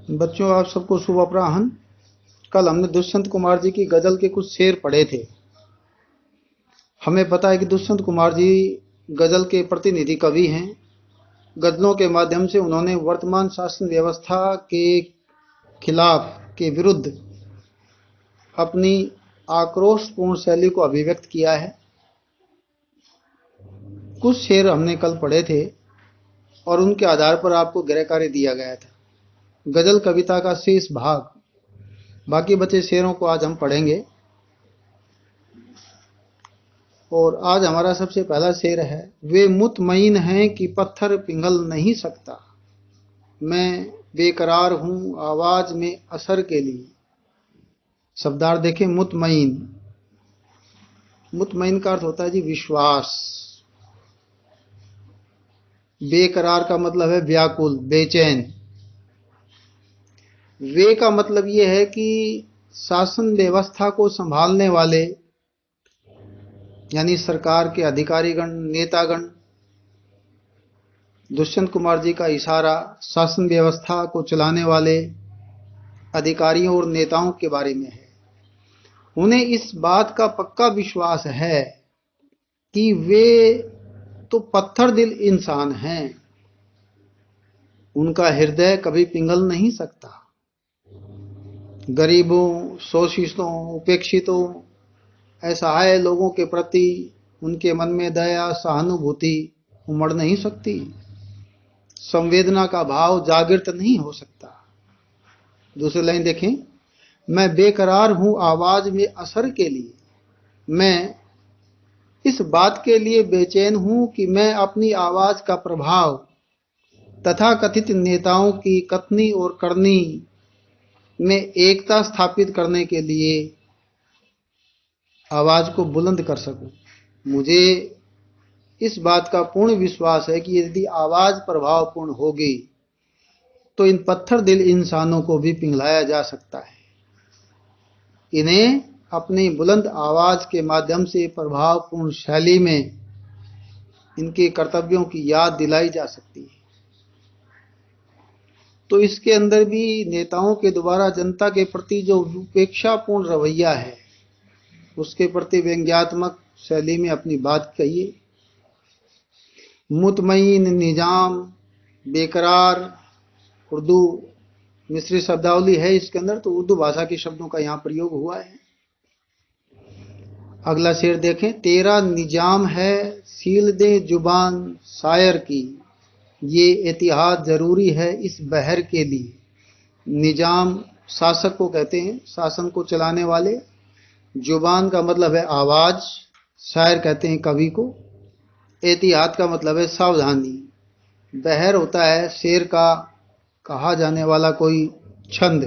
बच्चों, आप सबको शुभ अपराह्न। कल हमने दुष्यंत कुमार जी की गजल के कुछ शेर पढ़े थे। हमें पता है कि दुष्यंत कुमार जी गजल के प्रतिनिधि कवि हैं। गजलों के माध्यम से उन्होंने वर्तमान शासन व्यवस्था के खिलाफ के विरुद्ध अपनी आक्रोशपूर्ण शैली को अभिव्यक्त किया है। कुछ शेर हमने कल पढ़े थे और उनके आधार पर आपको गृह कार्य दिया गया था। गजल कविता का शेष भाग, बाकी बचे शेरों को आज हम पढ़ेंगे। और आज हमारा सबसे पहला शेर है, वे मुतमईन हैं कि पत्थर पिघल नहीं सकता, मैं बेकरार हूं आवाज में असर के लिए। शब्दार्थ देखें, मुतमईन। मुतमईन का अर्थ होता है जी विश्वास। बेकरार का मतलब है व्याकुल, बेचैन। वे का मतलब यह है कि शासन व्यवस्था को संभालने वाले यानी सरकार के अधिकारीगण, नेतागण। दुष्यंत कुमार जी का इशारा शासन व्यवस्था को चलाने वाले अधिकारियों और नेताओं के बारे में है। उन्हें इस बात का पक्का विश्वास है कि वे तो पत्थर दिल इंसान हैं, उनका हृदय कभी पिघल नहीं सकता। गरीबों, शोषितों, उपेक्षितों, असहाय लोगों के प्रति उनके मन में दया, सहानुभूति उमड़ नहीं सकती। संवेदना का भाव जागृत नहीं हो सकता। दूसरी लाइन देखें, मैं बेकरार हूं आवाज में असर के लिए, मैं इस बात के लिए बेचैन हूं कि मैं अपनी आवाज का प्रभाव तथाकथित नेताओं की कथनी और करनी में एकता स्थापित करने के लिए आवाज को बुलंद कर सकूं। मुझे इस बात का पूर्ण विश्वास है कि यदि आवाज प्रभावपूर्ण होगी तो इन पत्थर दिल इंसानों को भी पिघलाया जा सकता है। इन्हें अपनी बुलंद आवाज के माध्यम से प्रभावपूर्ण शैली में इनके कर्तव्यों की याद दिलाई जा सकती है। तो इसके अंदर भी नेताओं के द्वारा जनता के प्रति जो उपेक्षापूर्ण रवैया है, उसके प्रति व्यंग्यात्मक शैली में अपनी बात कहिए। मुतमईन, निजाम, बेकरार, उर्दू मिस्री शब्दावली है इसके अंदर, तो उर्दू भाषा के शब्दों का यहाँ प्रयोग हुआ है। अगला शेर देखें, तेरा निजाम है सील दे जुबान शायर की, ये एतिहाद जरूरी है इस बहर के लिए। निजाम शासक को कहते हैं, शासन को चलाने वाले। जुबान का मतलब है आवाज, शायर कहते हैं कवि को। एतिहाद का मतलब है सावधानी। बहर होता है शेर का कहा जाने वाला कोई छंद।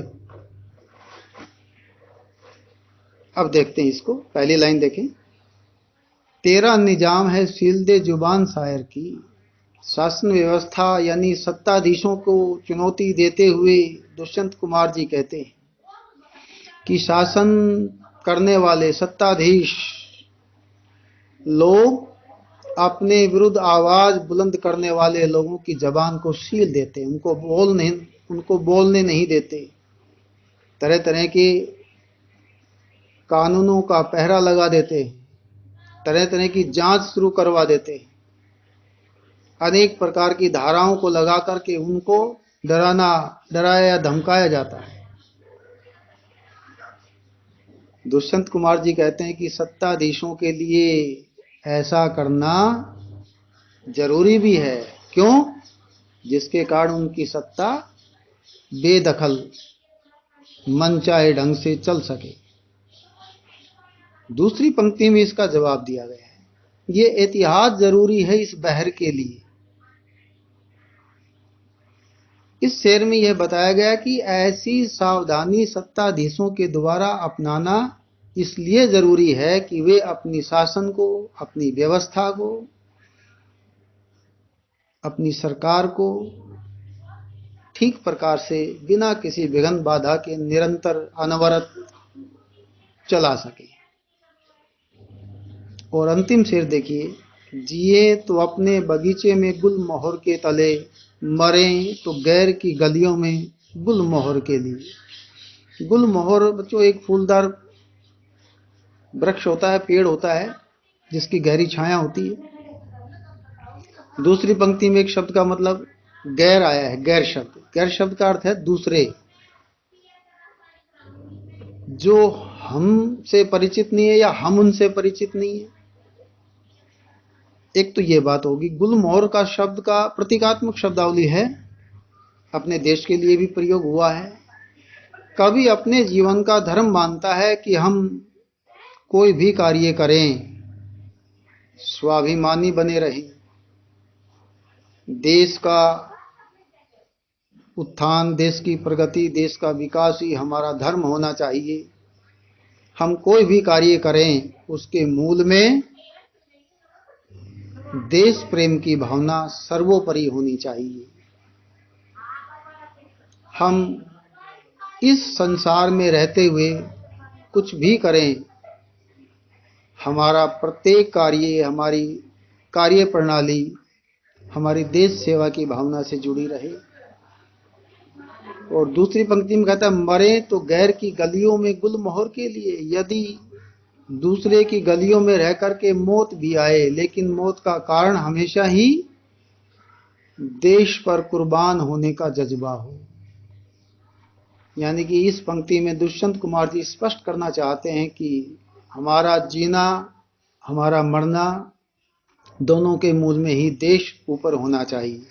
अब देखते हैं इसको, पहली लाइन देखें, तेरा निजाम है सीलदे जुबान शायर की। शासन व्यवस्था यानी सत्ताधीशों को चुनौती देते हुए दुष्यंत कुमार जी कहते हैं कि शासन करने वाले सत्ताधीश लोग अपने विरुद्ध आवाज बुलंद करने वाले लोगों की जबान को सील देते हैं, उनको बोलने नहीं देते। तरह तरह के कानूनों का पहरा लगा देते हैं, तरह तरह की जांच शुरू करवा देते हैं, अनेक प्रकार की धाराओं को लगा करके उनको डराया या धमकाया जाता है। दुष्यंत कुमार जी कहते हैं कि सत्ताधीशों के लिए ऐसा करना जरूरी भी है। क्यों? जिसके कारण उनकी सत्ता बेदखल मनचाहे ढंग से चल सके। दूसरी पंक्ति में इसका जवाब दिया गया है, ये एतिहाद जरूरी है इस बहर के लिए। इस शेर में यह बताया गया कि ऐसी सावधानी सत्ताधीशों के द्वारा अपनाना इसलिए जरूरी है कि वे अपनी शासन को, अपनी व्यवस्था को, अपनी सरकार को ठीक प्रकार से बिना किसी विघ्न बाधा के निरंतर अनवरत चला सके। और अंतिम शेर देखिए, जिए तो अपने बगीचे में गुल मोहर के तले, मरे तो गैर की गलियों में गुलमोहर के लिए। गुलमोहर बच्चों एक फूलदार वृक्ष होता है, पेड़ होता है, जिसकी गहरी छाया होती है। दूसरी पंक्ति में एक शब्द का मतलब गैर आया है, गैर शब्द। गैर शब्द का अर्थ है दूसरे, जो हमसे परिचित नहीं है या हम उनसे परिचित नहीं है। एक तो ये बात होगी। गुलमोहर का शब्द का प्रतीकात्मक शब्दावली है, अपने देश के लिए भी प्रयोग हुआ है। कवि अपने जीवन का धर्म मानता है कि हम कोई भी कार्य करें, स्वाभिमानी बने रहें, देश का उत्थान, देश की प्रगति, देश का विकास ही हमारा धर्म होना चाहिए। हम कोई भी कार्य करें, उसके मूल में देश प्रेम की भावना सर्वोपरि होनी चाहिए। हम इस संसार में रहते हुए कुछ भी करें, हमारा प्रत्येक कार्य, हमारी कार्य प्रणाली हमारी देश सेवा की भावना से जुड़ी रहे। और दूसरी पंक्ति में कहता है, मरे तो गैर की गलियों में गुलमोहर के लिए। यदि दूसरे की गलियों में रह करके मौत भी आए, लेकिन मौत का कारण हमेशा ही देश पर कुर्बान होने का जज्बा हो। यानी कि इस पंक्ति में दुष्यंत कुमार जी स्पष्ट करना चाहते हैं कि हमारा जीना, हमारा मरना, दोनों के मूल में ही देश ऊपर होना चाहिए।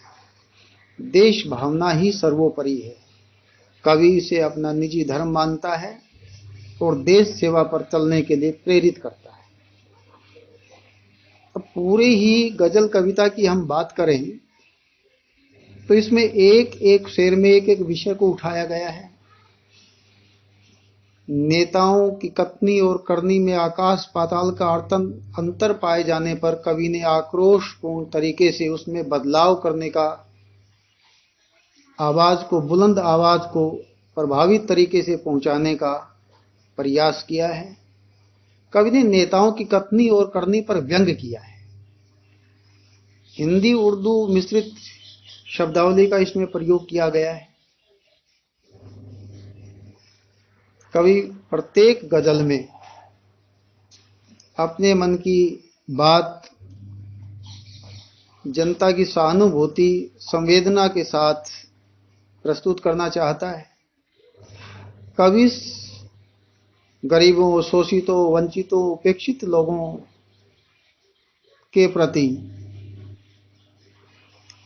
देश भावना ही सर्वोपरि है। कवि इसे अपना निजी धर्म मानता है और देश सेवा पर चलने के लिए प्रेरित करता है। अब पूरे ही गजल कविता की हम बात करें तो इसमें एक एक शेर में एक एक विषय को उठाया गया है। नेताओं की कथनी और करनी में आकाश पाताल का अंतर पाए जाने पर कवि ने आक्रोशपूर्ण तरीके से उसमें बदलाव करने का, आवाज को, बुलंद आवाज को प्रभावी तरीके से पहुंचाने का प्रयास किया है। कवि ने नेताओं की कथनी और करनी पर व्यंग किया है। हिंदी उर्दू मिश्रित शब्दावली का इसमें प्रयोग किया गया है। कवि प्रत्येक गजल में अपने मन की बात, जनता की सहानुभूति, संवेदना के साथ प्रस्तुत करना चाहता है। कवि गरीबों, शोषितों, वंचितों, उपेक्षित लोगों के प्रति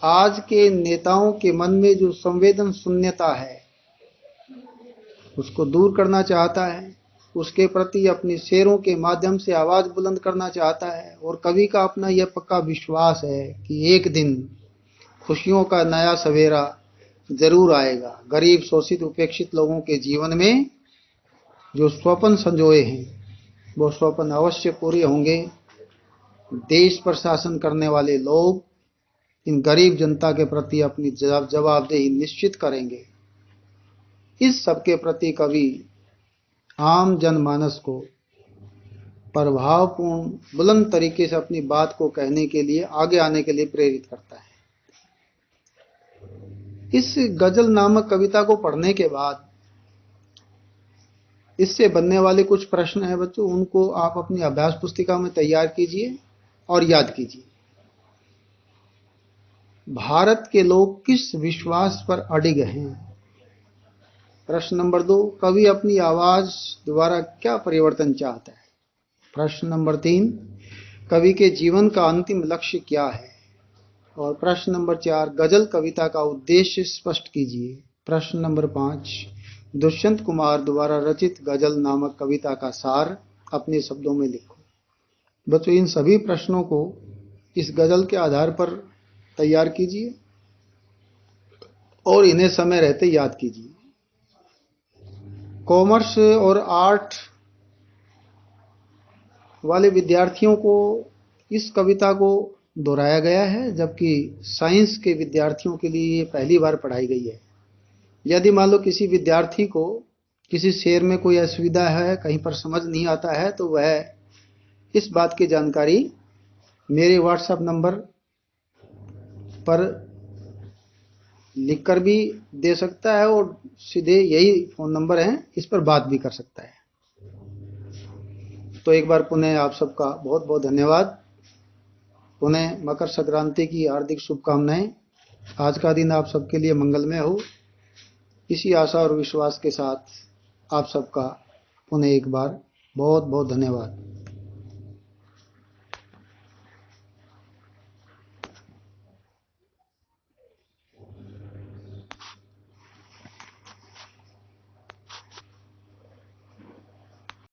आज के नेताओं के मन में जो संवेदन शून्यता है, उसको दूर करना चाहता है। उसके प्रति अपने शेरों के माध्यम से आवाज बुलंद करना चाहता है। और कवि का अपना यह पक्का विश्वास है कि एक दिन खुशियों का नया सवेरा जरूर आएगा। गरीब, शोषित, उपेक्षित लोगों के जीवन में जो स्वप्न संजोए हैं, वो स्वप्न अवश्य पूरे होंगे। देश पर शासन करने वाले लोग इन गरीब जनता के प्रति अपनी जवाबदेही निश्चित करेंगे। इस सब के प्रति कवि आम जनमानस को प्रभावपूर्ण, बुलंद तरीके से अपनी बात को कहने के लिए, आगे आने के लिए प्रेरित करता है। इस गजल नामक कविता को पढ़ने के बाद इससे बनने वाले कुछ प्रश्न हैं बच्चों, उनको आप अपनी अभ्यास पुस्तिका में तैयार कीजिए और याद कीजिए। भारत के लोग किस विश्वास पर अडिग हैं? प्रश्न नंबर 2, कवि अपनी आवाज द्वारा क्या परिवर्तन चाहता है? प्रश्न नंबर 3, कवि के जीवन का अंतिम लक्ष्य क्या है? और प्रश्न नंबर 4, गजल कविता का उद्देश्य स्पष्ट कीजिए। प्रश्न नंबर 5, दुष्यंत कुमार द्वारा रचित गजल नामक कविता का सार अपने शब्दों में लिखो। बच्चों, इन सभी प्रश्नों को इस गजल के आधार पर तैयार कीजिए और इन्हें समय रहते याद कीजिए। कॉमर्स और आर्ट वाले विद्यार्थियों को इस कविता को दोहराया गया है, जबकि साइंस के विद्यार्थियों के लिए ये पहली बार पढ़ाई गई है। यदि मान लो किसी विद्यार्थी को किसी शेर में कोई असुविधा है, कहीं पर समझ नहीं आता है, तो वह इस बात की जानकारी मेरे व्हाट्सएप नंबर पर लिखकर भी दे सकता है और सीधे यही फ़ोन नंबर है, इस पर बात भी कर सकता है। तो एक बार पुनः आप सबका बहुत बहुत धन्यवाद। पुनः मकर संक्रांति की हार्दिक शुभकामनाएं। आज का दिन आप सबके लिए मंगलमय हो, इसी आशा और विश्वास के साथ आप सबका पुनः एक बार बहुत बहुत धन्यवाद।